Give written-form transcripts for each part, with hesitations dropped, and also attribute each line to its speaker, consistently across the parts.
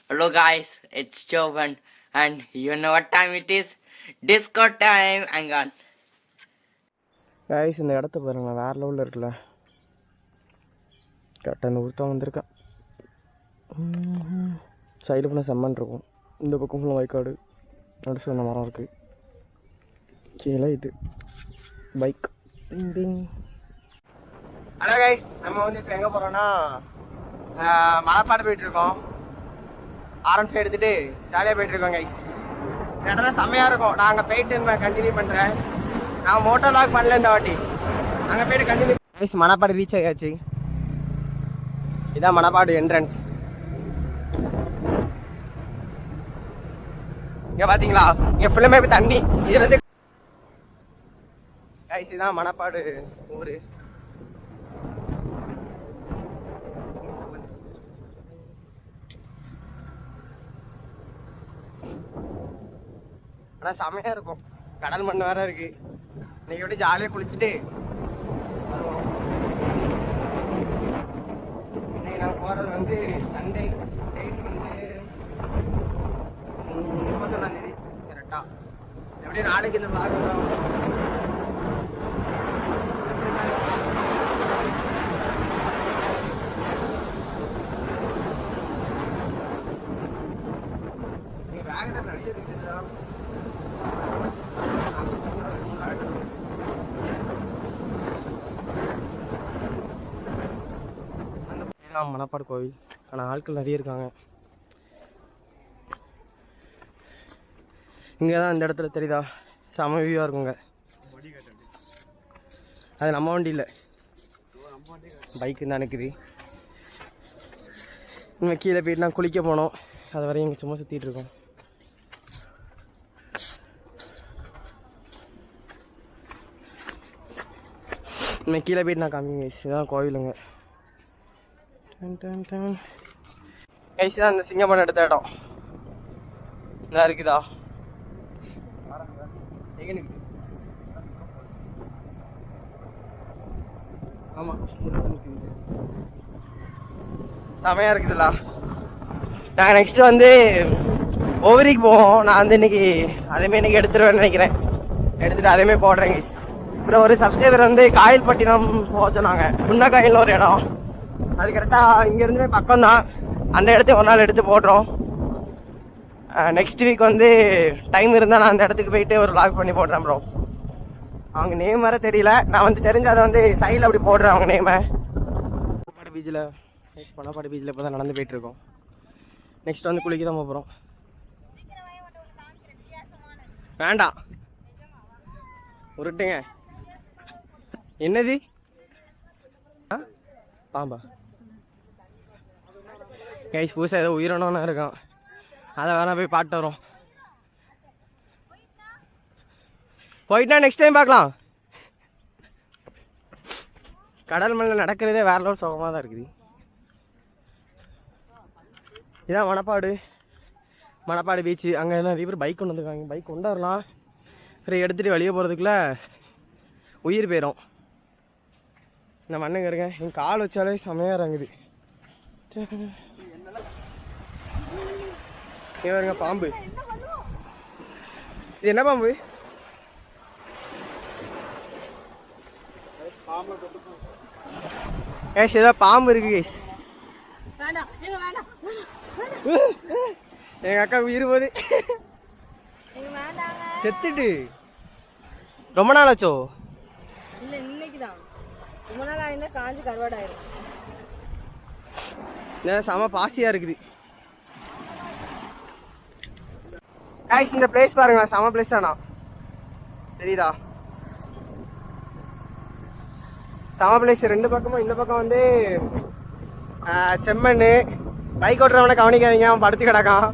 Speaker 1: Hello guys, it's Jovan and you know what time it is? Disco time. Hang on.
Speaker 2: Guys, இந்த இடத்த பாருங்க, வேற லெவலில் இருக்குல்ல. கரெக்டாக ஒருத்தன் வந்திருக்கான். சைடு பண்ண செம்மன் இருக்கும். இந்த பக்கம் ஃபுல்லாக வயக்காடு, நடுசு அந்த மரம் இருக்குது. கீழே இது பைக். ஹலோ கைஸ், நம்ம வந்து இப்போ எங்கே போகிறோன்னா மணப்பாடு போயிட்டுருக்கோம். R15 எடுத்துகிட்டு ஜாலியாக போயிட்டுருக்கோம் கைஸ். இந்த இடத்துல செம்மையாக இருக்கும். நான் அங்கே போயிட்டு நான் கண்டினியூ பண்ணுறேன். நான் மோட்டோ லாக் பண்ணல இந்த வாட்டி. அங்கே போயிட்டு கண்டினியூ. கைஸ், மணப்பாடு ரீச் ஆகியாச்சு. இதான் மணப்பாடு என்ட்ரன்ஸ். இங்கே பார்த்தீங்களா, இங்கே ஃபுல்லுமே இப்போ தண்ணி. இது வந்து கைஸ், இதான் மணப்பாடு ஊர். ஆனால் செமையாக இருக்கும். கடல் மண் வேற இருக்கு. இன்னைக்கு எப்படி ஜாலியாக குளிச்சுட்டு இன்னைக்கு நாங்கள் போகிறது வந்து சண்டே. டேட் வந்து 31 கரெக்டாக. எப்படி நாளைக்கு இந்த vlog வரும். நீங்கள் வேகத்தை நிறைய இருக்குதா? மணப்பாடு கோவில். ஆனால் ஆட்கள் நிறைய இருக்காங்க. இங்கே தான் இந்த இடத்துல தெரியுதா, செம வியூவாக இருக்குங்க. அது நம்ம வண்டி இல்லை, பைக்கு தான் நிற்குது. இங்கே கீழே போயிட்டு நான் குளிக்க போனோம். அது வரையும் இங்கே சும்மா சுற்றிட்டு இருக்கோம். இங்கே கீழே போயிட்டு நான் காமிங்க. இதுதான் கோவிலுங்க. கைஸ், தான் இந்த சிங்கப்பன் எடுத்த இடம். இதாக இருக்குதா? ஆமாம், செமையாக இருக்குதுல்ல. நாங்கள் நெக்ஸ்ட்டு வந்து ஓவரிக்கு போவோம். நான் வந்து இன்னைக்கு அதேமாரி இன்னைக்கு எடுத்துருவேன்னு நினைக்கிறேன். எடுத்துகிட்டு அதேமாரி போடுறேன் கைஸ். அப்புறம் ஒரு சப்ஸ்கிரைபர் வந்து காயல்பட்டினம் போக சொன்னாங்க. முன்னக்காயில் ஒரு இடம். அது கரெக்டாக இங்கேருந்துமே பக்கம் தான். அந்த இடத்த ஒரு நாள் எடுத்து போடுறோம். நெக்ஸ்ட் வீக் வந்து டைம் இருந்தால் நான் அந்த இடத்துக்கு போயிட்டு ஒரு vlog பண்ணி போடுறேன் ப்ரோ. அவங்க நேம் வேறு தெரியல. நான் வந்து தெரிஞ்சதை வந்து சைடில் அப்படி போடுறேன் அவங்க நேமை. மணப்பாடு பீச்சில் மணப்பாடு பீச்சில் இப்போ தான் நடந்து போயிட்டுருக்கோம். நெக்ஸ்ட் வந்து குளிக்க தான் போகிறோம். வேண்டாம், உருட்டுங்க. என்னது பாம்பா? கைஸ், புதுசாக ஏதோ உயிரினம்னு இருக்கான். அதை வேணா போய் பாட்டு வரோம். போயிட்டா நெக்ஸ்ட் டைம் பார்க்கலாம். கடல் மண்ணில் நடக்கிறதே வேற லெவல் சுகமாக தான் இருக்குது. இதான் மணப்பாடு பீச்சு. அங்கே நிறைய பேர் பைக் கொண்டு வந்துருக்காங்க. பைக் கொண்டு வரலாம், அப்புறம் எடுத்துகிட்டு வெளியே போகிறதுக்குள்ள உயிர் போயிடும். இந்த மண்ணுங்க இருங்க, என் கால் வச்சாலே செமையாக இறங்குது. இவருங்க பாம்பு. இது என்ன பாம்பு? கேஷ், ஏதாவது பாம்பு இருக்கு கேஷ். எங்க அக்கா உயிர் போகுது. செத்துட்டு ரொம்ப நாள் ஆச்சோ?
Speaker 3: இல்லை, இன்னைக்குதான். ரொம்ப நாள் ஆயிருந்தா காஞ்சி கருவாடாயிரும்.
Speaker 2: செம பாசியா இருக்குது. கைஸ், இந்த பிளேஸ் பாருங்க, செம பிளேஸ் தானா? தெரியுதா? செம பிளேஸ். ரெண்டு பக்கமும், இந்த பக்கம் வந்து செம்மண். பைக் ஓட்டுறவனை கவனிக்காதீங்க, அவன் படுத்து கிடக்கான்.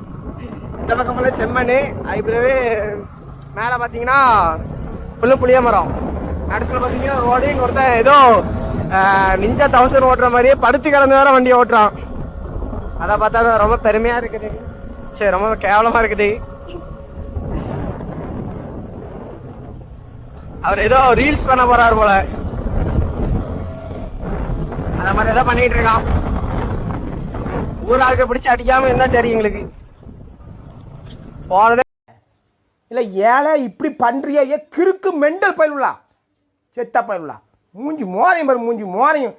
Speaker 2: இந்த பக்கம் வந்து செம்மண். அது பிறகு மேலே பார்த்தீங்கன்னா ஃபுல்லு புளிய மரம். நடுசில் பார்த்தீங்கன்னா ரோடு. ஒருத்தன் ஏதோ நிஞ்சா 1000 ஓட்டுற மாதிரியே படுத்து கிடந்து வேற வண்டியை ஓட்டுறான். அதை பார்த்தா ரொம்ப பெருமையா இருக்குது. சரி, ரொம்ப கேவலமா இருக்குது. அவர் ஏதோ ரீல்ஸ் பண்ண போறாரு போல. அத மாதிரி ஏதோ பண்ணிட்டு இருக்கான். ஊர் ஆளுக்க பிடிச்சி அடிக்காம இருந்தா சரி எங்களுக்கு போறதே
Speaker 4: இல்லை ஏழை இப்படி பண்றியா கிறுக்கு மெண்டல் பயிலுலா செத்த பயிலுலா மூஞ்சி மோரையும் பாரு மூஞ்சி மோரையும்